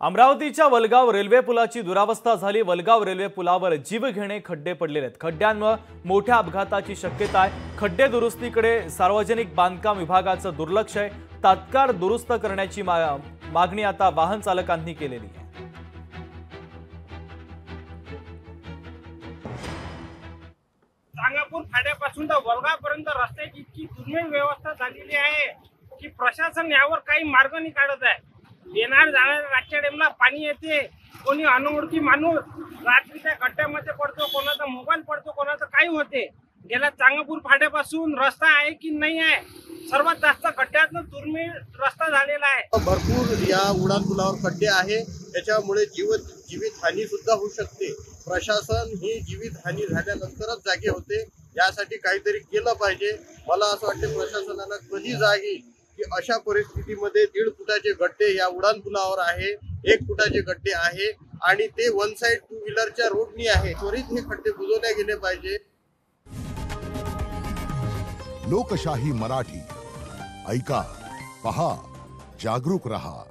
अमरावतीच्या वलगाव रेल्वे पुलाची दुरावस्था झाली। वलगाव रेल्वे पुलावर जीवघेणे खड्डे पडलेले आहेत। खड्ड्यांमुळे मोठ्या अपघाताची शक्यता आहे। खड्डे दुरुस्तीकडे सार्वजनिक बांधकाम विभागाचं दुर्लक्ष आहे। तात्काळ दुरुस्त करण्याची मागणी आता वाहन चालकांनी केलेली आहे। सांगापूर फाट्यापासून तर वलगावपर्यंत रस्त्याची इतकी दुर्मिळ व्यवस्था झालेली आहे की प्रशासन यावर काही मार्ग नाही काढत आहे। येणार जाणार रातच्या टाइमला पाणी येते, कोणी अनोळखी माणूस रात्रीच्या खड्ड्यामध्ये पडतो, कोणाचा मोबाईल पडतो, कोणाचं काही होते। गेल्या सांगापूर फाट्यापासून रस्ता आहे की नाही आहे, सर्वात जास्त खड्ड्यातून दुर्मिळ रस्ता झालेला आहे। भरपूर या उडान पुलावर खड्डे आहे, त्याच्यामुळे जीवित हानी सुद्धा होऊ शकते। प्रशासन ही जीवित हानी झाल्यानंतरच जागे होते, यासाठी काहीतरी केलं पाहिजे। मला असं वाटतं प्रशासनाला कधी जागी की अशा परिस्थितीमध्ये 1.5 फुटाचे गड्डे या उडान पुलावर आहे, 1 फुटाचे गड्डे आहे आणि ते वन साइड 2 व्हीलरच्या रोडनी आहे। त्वरित हे खड्डे बुजवले गेले पाहिजे। लोकशाही मराठी ऐका, पहा, जागरूक रहा।